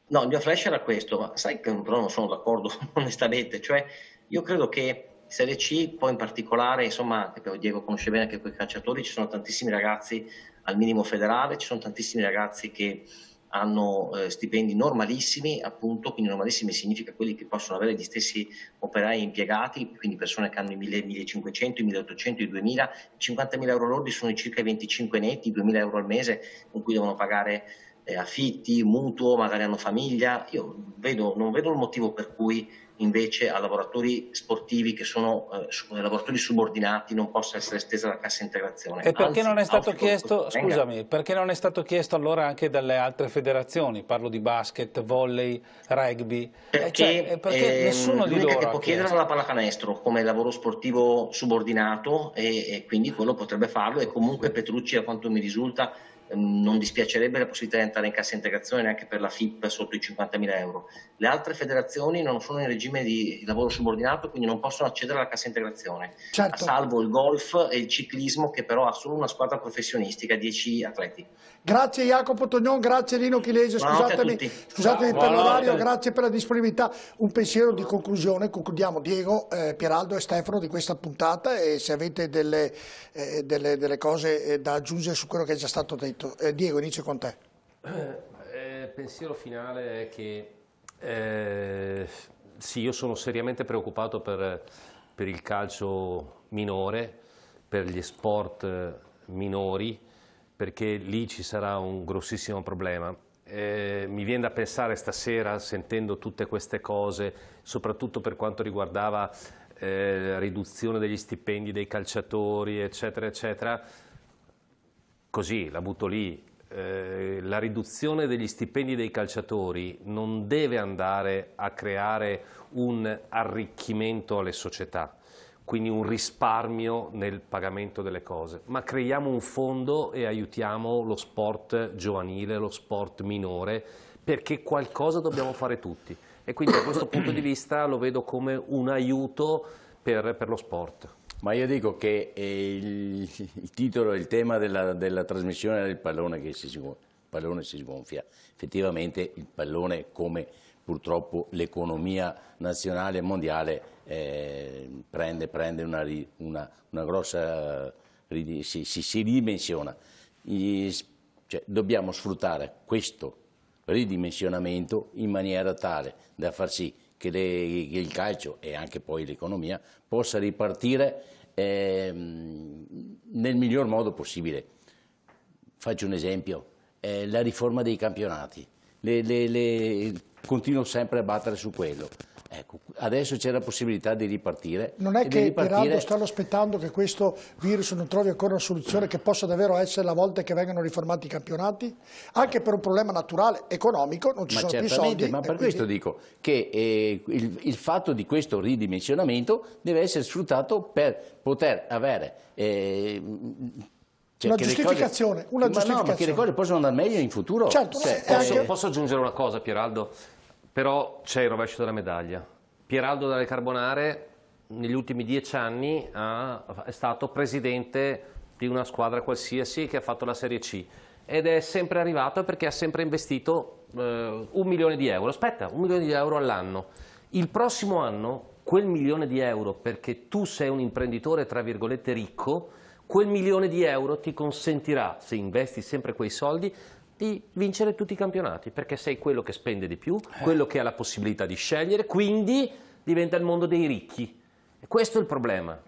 No, il mio flash era questo, ma sai che però non sono d'accordo onestamente, cioè io credo che Serie C, poi in particolare, insomma, Diego conosce bene anche quei calciatori, ci sono tantissimi ragazzi al minimo federale, ci sono tantissimi ragazzi che hanno stipendi normalissimi, appunto, quindi normalissimi significa quelli che possono avere gli stessi operai impiegati, quindi persone che hanno i 1.500, i 1.800, i 2.000, 50.000 euro lordi sono i circa i 25 netti, 2.000 euro al mese con cui devono pagare affitti, mutuo, magari hanno famiglia. Io non vedo un motivo per cui invece a lavoratori sportivi che sono lavoratori subordinati non possa essere estesa la cassa integrazione. E perché non è stato chiesto, scusami, perché non è stato chiesto allora anche dalle altre federazioni? Parlo di basket, volley, rugby. Perché nessuno di loro che può chiedere la pallacanestro come lavoro sportivo subordinato e quindi quello potrebbe farlo, e comunque Petrucci, a quanto mi risulta, non dispiacerebbe la possibilità di entrare in cassa integrazione neanche per la FIP sotto i 50.000 euro. Le altre federazioni non sono in regime di lavoro subordinato, quindi non possono accedere alla cassa integrazione, certo. salvo il golf e il ciclismo, che però ha solo una squadra professionistica, 10 atleti. Grazie Jacopo Tognon, grazie Lino Chilese, scusatemi per l'orario, grazie per la disponibilità. Un pensiero di conclusione, concludiamo Diego, Pieraldo e Stefano di questa puntata, e se avete delle cose da aggiungere su quello che è già stato detto. Diego, inizio con te. Il pensiero finale è che sì, io sono seriamente preoccupato per il calcio minore, per gli sport minori, perché lì ci sarà un grossissimo problema. Mi viene da pensare stasera, sentendo tutte queste cose, soprattutto per quanto riguardava la riduzione degli stipendi dei calciatori, eccetera, eccetera, così la butto lì, la riduzione degli stipendi dei calciatori non deve andare a creare un arricchimento alle società, quindi un risparmio nel pagamento delle cose, ma creiamo un fondo e aiutiamo lo sport giovanile, lo sport minore, perché qualcosa dobbiamo fare tutti. E quindi da questo punto di vista lo vedo come un aiuto per lo sport. Ma io dico che il titolo, il tema della trasmissione del pallone che si sgonfia. Effettivamente il pallone, come purtroppo l'economia nazionale e mondiale, prende una grossa, si ridimensiona. Cioè, dobbiamo sfruttare questo ridimensionamento in maniera tale da far sì che il calcio e anche poi l'economia possa ripartire nel miglior modo possibile. Faccio un esempio, la riforma dei campionati, continuo sempre a battere su quello. Ecco, adesso c'è la possibilità di ripartire. Non è che Pieraldo stanno aspettando che questo virus non trovi ancora una soluzione che possa davvero essere la volta che vengano riformati i campionati? Anche per un problema naturale, economico, non ci sono più soldi. Ma per questo dico che il fatto di questo ridimensionamento deve essere sfruttato per poter avere... una giustificazione. No, ma che le cose possono andare meglio in futuro. Certo, posso aggiungere una cosa, Pieraldo? Però c'è il rovescio della medaglia. Pieraldo Dalle Carbonare negli ultimi 10 anni è stato presidente di una squadra qualsiasi che ha fatto la Serie C ed è sempre arrivato perché ha sempre investito 1 milione di euro. Aspetta, 1 milione di euro all'anno. Il prossimo anno quel 1 milione di euro, perché tu sei un imprenditore tra virgolette ricco, quel 1 milione di euro ti consentirà, se investi sempre quei soldi, di vincere tutti i campionati, perché sei quello che spende di più, quello che ha la possibilità di scegliere, quindi diventa il mondo dei ricchi. E questo è il problema,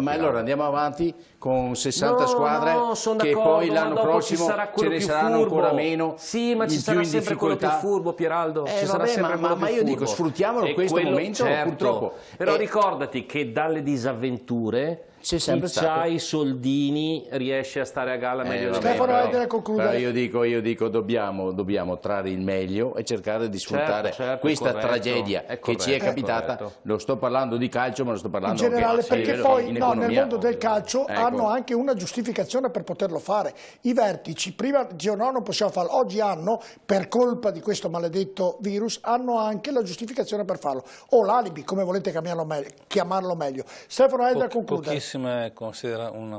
Ma allora andiamo avanti con 60 squadre che poi l'anno prossimo ce ne saranno ancora meno. Sì, ma ci sarà sempre quello più furbo, Pieraldo. Ma io dico, sfruttiamolo questo momento, certo, purtroppo. Però ricordati che dalle disavventure chi ha i soldini riesce a stare a galla meglio di Però io dico dobbiamo trarre il meglio e cercare di sfruttare questa tragedia che ci è capitata. Lo sto parlando di calcio, ma lo sto parlando in generale, perché poi nel mondo del calcio hanno anche una giustificazione per poterlo fare. I vertici prima dicevano no, non possiamo farlo, oggi hanno, per colpa di questo maledetto virus, hanno anche la giustificazione per farlo, o l'alibi, come volete chiamarlo meglio. Stefano Edda conclude. Una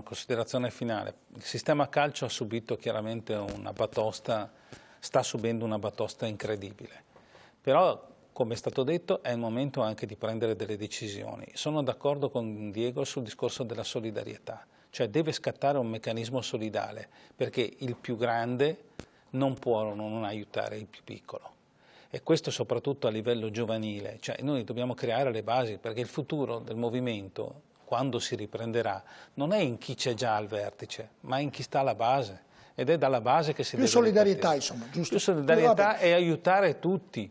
considerazione finale. Il sistema calcio ha subito chiaramente una batosta, sta subendo una batosta incredibile, però come è stato detto è il momento anche di prendere delle decisioni. Sono d'accordo con Diego sul discorso della solidarietà, cioè deve scattare un meccanismo solidale, perché il più grande non può non aiutare il più piccolo. E questo soprattutto a livello giovanile, cioè noi dobbiamo creare le basi, perché il futuro del movimento, quando si riprenderà, non è in chi c'è già al vertice, ma in chi sta alla base, ed è dalla base che si deve solidarietà, insomma, giusto? Più solidarietà e aiutare tutti.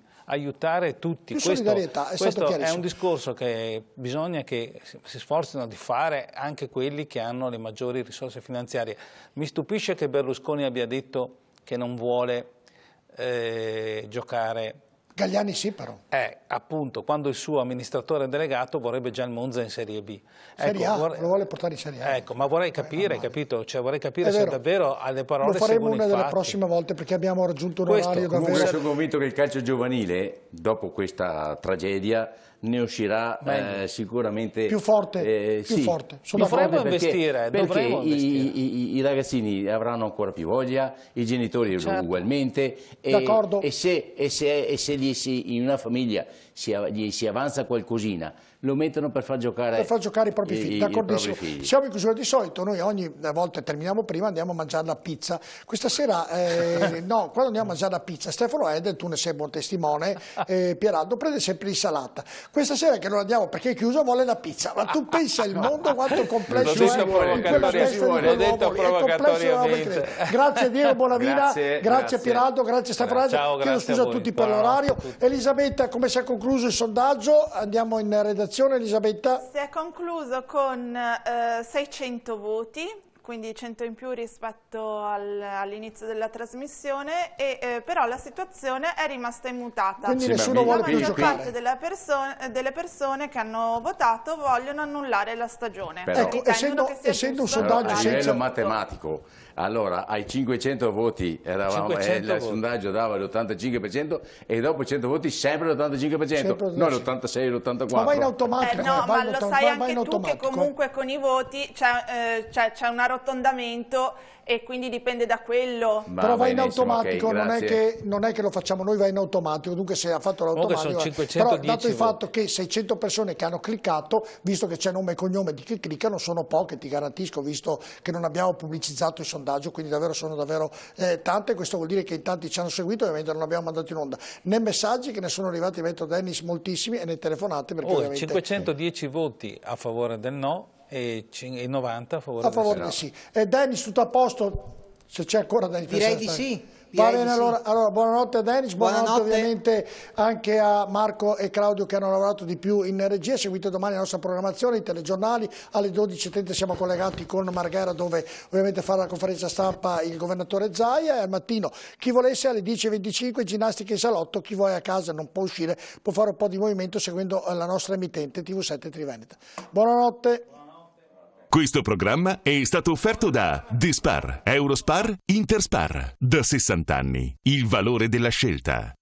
Questo è un discorso che bisogna che si sforzino di fare anche quelli che hanno le maggiori risorse finanziarie. Mi stupisce che Berlusconi abbia detto che non vuole giocare Galliani sì, però. Appunto, quando il suo amministratore delegato vorrebbe già il Monza in Serie B. Serie A, lo vuole portare in Serie A. Ecco, ma vorrei capire, capito? Cioè, vorrei capire se davvero alle parole lo faremo una delle prossime volte, perché abbiamo raggiunto un orario davvero... Comunque sono convinto che il calcio giovanile, dopo questa tragedia, ne uscirà sicuramente più forte. Dovremmo investire, perché i ragazzini avranno ancora più voglia, i genitori ugualmente, e se in una famiglia gli si avanza qualcosina, lo mettono per far giocare i propri figli. D'accordissimo. Siamo in chiusura. Di solito noi ogni volta terminiamo prima, andiamo a mangiare la pizza. Questa sera no, quando andiamo a mangiare la pizza, Stefano Edel, tu ne sei buon testimone, Pieraldo prende sempre l'insalata. Questa sera che non andiamo perché è chiuso, vuole la pizza. Ma tu pensa il mondo quanto complesso è quella testa di quell'uomo. Grazie Diego Bonavina, grazie Pieraldo, grazie Stefano Edel. Chiedo scusa a tutti per l'orario. Elisabetta, come si è concluso il sondaggio? Andiamo in redazione. Elisabetta? Si è concluso con 600 voti, quindi 100 in più rispetto all'inizio della trasmissione, e però la situazione è rimasta immutata. Quindi nessuno vuole più giocare. La maggior parte delle persone che hanno votato vogliono annullare la stagione. Però, ecco, essendo un sondaggio a livello matematico, allora ai 500 voti il sondaggio dava l'85% e dopo 100 voti sempre l'85%, non l'86 l'84%. Ma va in automatico. No, ma lo sai anche tu che comunque con i voti c'è un arrotondamento e quindi dipende da quello. Però va in automatico, okay, non è che lo facciamo noi, va in automatico, dunque se ha fatto l'automatico. Però dato il fatto che 600 persone che hanno cliccato, visto che c'è nome e cognome di chi cliccano, sono poche, ti garantisco, visto che non abbiamo pubblicizzato il sondaggio, quindi sono davvero tante. Questo vuol dire che in tanti ci hanno seguito, ovviamente non abbiamo mandato in onda né messaggi, che ne sono arrivati, metto Dennis, moltissimi, e né telefonate, perché ovviamente... 510 voti a favore del no e 90 a favore del sì. Dennis, tutto a posto? Se c'è ancora Dennis? Direi di sì. Va bene, allora buonanotte a Dennis, buonanotte ovviamente anche a Marco e Claudio che hanno lavorato di più in regia. Seguite domani la nostra programmazione, i telegiornali, alle 12:30 siamo collegati con Marghera, dove ovviamente farà la conferenza stampa il governatore Zaia, e al mattino chi volesse alle 10:25 ginnastica in salotto, chi vuole a casa non può uscire, può fare un po' di movimento seguendo la nostra emittente TV7 Triveneta. Buonanotte. Questo programma è stato offerto da Despar, Eurospar, Interspar. Da 60 anni, il valore della scelta.